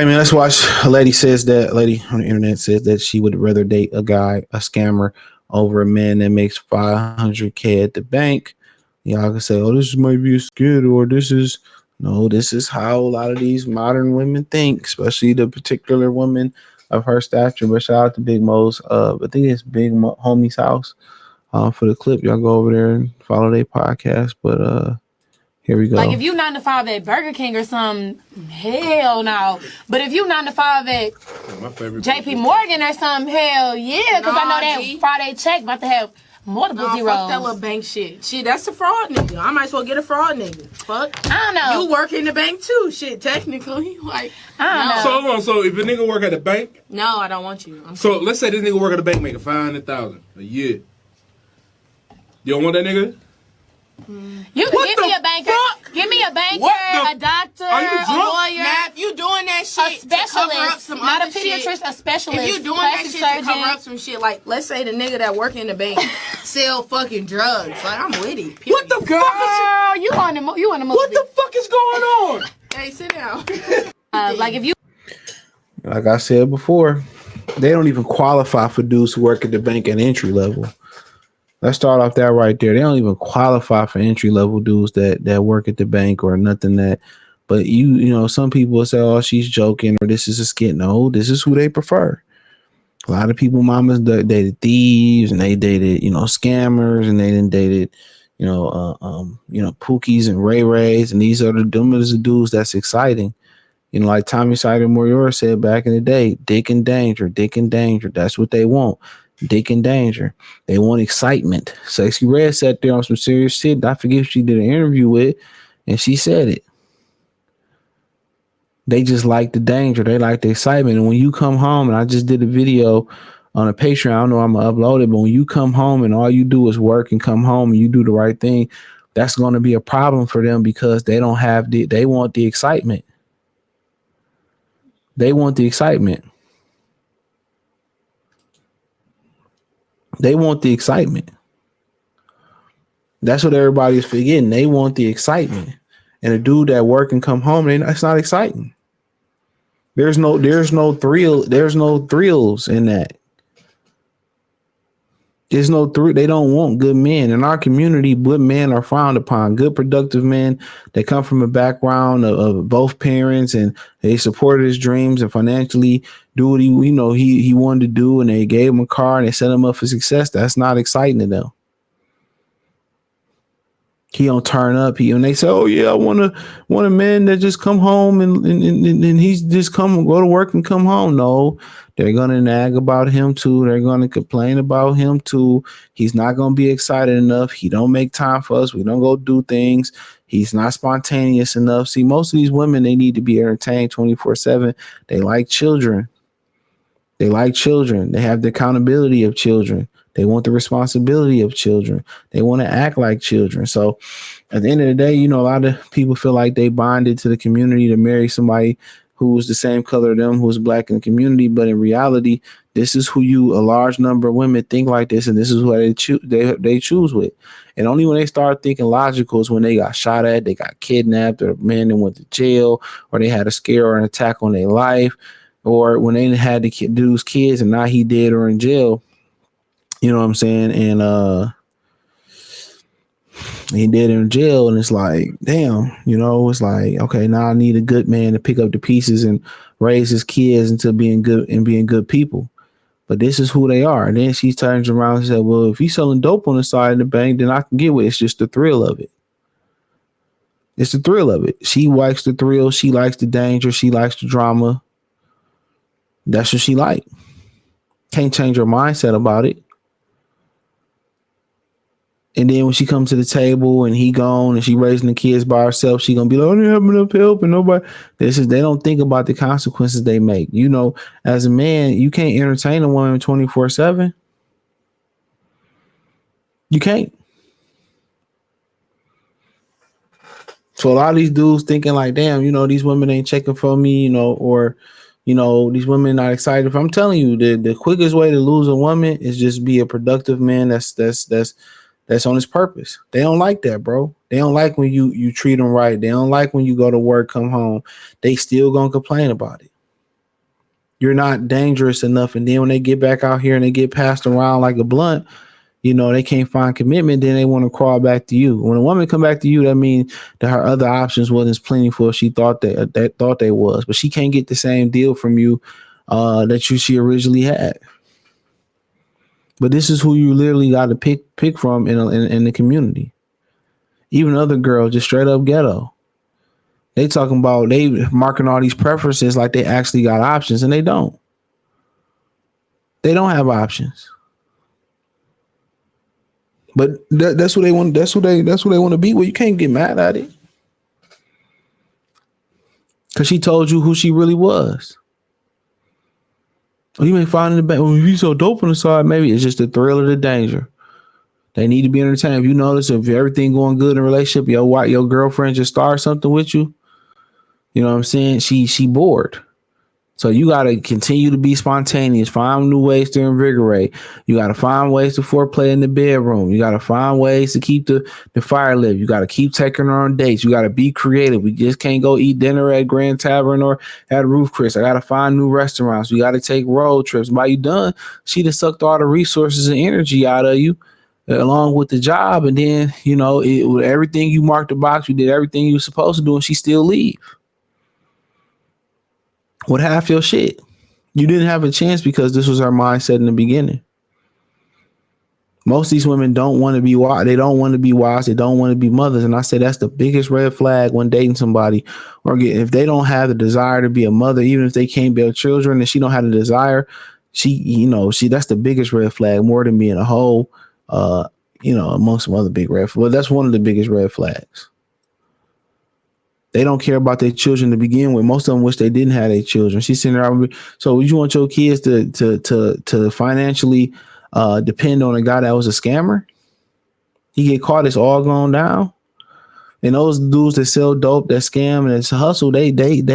right, man. Let's watch. A lady on the internet says that she would rather date a guy, a scammer, over a man that makes 500K at the bank. Y'all can say, "Oh, this might be a skit," or "This is no." This is how a lot of these modern women think, especially the particular woman of her stature. But shout out to Big Mo's. I think it's Homie's house. For the clip, y'all go over there and follow their podcast. But here we go. Like if you 9 to 5 at Burger King or something, hell no. But if you 9 to 5 at JP Morgan or something, hell yeah. Because I know that Friday check about to have multiple zeros. Fuck that little bank shit. Shit, that's a fraud nigga. I might as well get a fraud nigga. Fuck. I don't know. You work in the bank too. Shit, technically. Like, I don't know. So if a nigga work at the bank? No, I don't want you. So let's say this nigga work at the bank making $500,000 a year. You don't want that nigga? You can give me a banker. Give me a banker, a doctor, a lawyer. Now, if you doing that shit a specialist, to cover up some not a other pediatrician, shit, a specialist. if you doing that shit to cover up some shit, like let's say the nigga that work in the bank sell fucking drugs, like I'm with it. Period. What the Girl, fuck is you on the movie? What the fuck is going on? Hey, sit down. Like if you, like I said before, they don't even qualify for dudes who work at the bank at entry level. Let's start off that right there. They don't even qualify for entry level dudes that work at the bank or nothing that. But you know, some people will say, "Oh, she's joking," or "This is a skit." No, this is who they prefer. A lot of people, mamas dated thieves, and they dated, scammers, and they didn't dated, Pookies and Ray Rays, and these are the dudes that's exciting. Like Tommy Sider Moore said back in the day, dick and danger. That's what they want. Dick and danger. They want excitement. Sexy Red sat there on some serious shit. I forget who she did an interview with, and she said it. They just like the danger. They like the excitement. And when you come home, and I just did a video on a Patreon, I don't know I'm gonna upload it, but when you come home and all you do is work and come home and you do the right thing, that's going to be a problem for them because they don't have they want the excitement. They want the excitement. They want the excitement. That's what everybody's forgetting. They want the excitement. And a dude that work and come home, it's not exciting. There's no thrill. There's no thrills in that. There's no thrill. They don't want good men. In our community, good men are frowned upon. Good, productive men that come from a background of both parents and they supported his dreams and financially do what he wanted to do, and they gave him a car and they set him up for success. That's not exciting to them. He don't turn up. And they say, "Oh yeah, I want a man that just come home and he's just go to work and come home." No, they're gonna nag about him too. They're gonna complain about him too. He's not gonna be excited enough. He don't make time for us. We don't go do things. He's not spontaneous enough. See, most of these women, they need to be entertained 24/7. They like children. They like children. They have the accountability of children. They want the responsibility of children. They want to act like children. So at the end of the day, a lot of people feel like they bonded to the community to marry somebody who's the same color as them, who's black in the community. But in reality, this is who a large number of women think like this, and this is who they choose with. And only when they start thinking logical is when they got shot at, they got kidnapped, or men that went to jail, or they had a scare or an attack on their life, or when they had the dude's kids and now he dead or in jail. You know what I'm saying? And he dead in jail, and it's like, damn, it's like, okay, now I need a good man to pick up the pieces and raise his kids into being good people. But this is who they are. And then she turns around and said, "Well, if he's selling dope on the side of the bank, then I can get with it." It's just the thrill of it. It's the thrill of it. She likes the thrill. She likes the danger. She likes the drama. That's what she like. Can't change her mindset about it. And then when she comes to the table and he gone and she raising the kids by herself, she gonna be like, "I didn't have enough help," and nobody. They don't think about the consequences they make. As a man, you can't entertain a woman 24/7. You can't. So a lot of these dudes thinking like, "Damn, these women ain't checking for me," or these women not excited. I'm telling you, the quickest way to lose a woman is just be a productive man that's on his purpose. They don't like that, bro. They don't like when you treat them right. They don't like when you go to work, come home. They still gonna complain about it. you're not dangerous enough. And then when they get back out here and they get passed around like a blunt, you know, they can't find commitment, then they want to crawl back to you. When a woman come back to you, that means that her other options wasn't as plentiful as she thought that thought they was. But she can't get the same deal from you that she originally had. But this is who you literally got to pick from in the community. Even other girls, just straight up ghetto. They talking about they marking all these preferences like they actually got options, and they don't. They don't have options. But that's what they want. That's what they want to be with. You can't get mad at it, because she told you who she really was. Or you may find in the back, well, you so dope on the side. Maybe it's just the thrill of the danger. They need to be entertained. If you notice, if everything going good in a relationship, your girlfriend just start something with you, you know what I'm saying? She bored. So you got to continue to be spontaneous, find new ways to invigorate. You got to find ways to foreplay in the bedroom. You got to find ways to keep the fire lit. You got to keep taking her on dates. You got to be creative. We just can't go eat dinner at Grand Tavern or at Roof Chris. I got to find new restaurants. We got to take road trips. By you done, she done sucked all the resources and energy out of you, along with the job. And then, you know, with everything you marked the box, you did everything you were supposed to do, and she still leave. With half your shit. You didn't have a chance because this was her mindset in the beginning. Most of these women don't want to be wise. They don't want to be wise. They don't want to be mothers. And I say that's the biggest red flag when dating somebody, or if they don't have the desire to be a mother, even if they can't bear children and she don't have the desire, that's the biggest red flag, more than being a hoe, amongst some other big red flags. Well, that's one of the biggest red flags. They don't care about their children to begin with. Most of them wish they didn't have their children. She's sitting there. So you want your kids to financially depend on a guy that was a scammer? He get caught, it's all going down. And those dudes that sell dope, that scam, and it's hustle, it ain't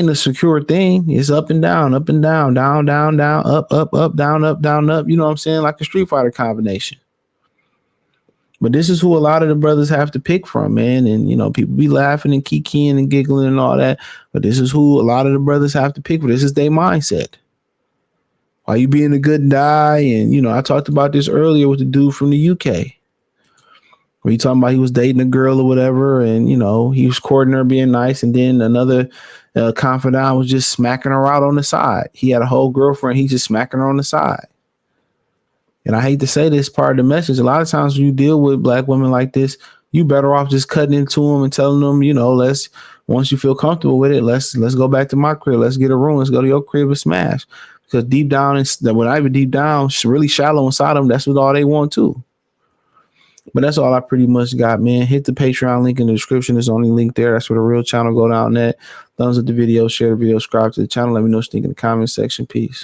a secure thing. It's up and down, down, down, up, down, up. You know what I'm saying? Like a Street Fighter combination. But this is who a lot of the brothers have to pick from, man. And, people be laughing and kikiing and giggling and all that. But this is who a lot of the brothers have to pick from. This is their mindset. Why you being a good guy? And, I talked about this earlier with the dude from the UK. Where he talking about he was dating a girl or whatever. And, he was courting her, being nice. And then another confidant was just smacking her out on the side. He had a whole girlfriend. He's just smacking her on the side. And I hate to say this, part of the message, a lot of times when you deal with black women like this, you better off just cutting into them and telling them, once you feel comfortable with it, let's go back to my crib. Let's get a room. Let's go to your crib and smash. Because deep down, really shallow inside them, that's what all they want too. But that's all I pretty much got, man. Hit the Patreon link in the description. There's only link there. That's where the real channel go down at. Thumbs up the video, share the video, subscribe to the channel. Let me know what you think in the comment section. Peace.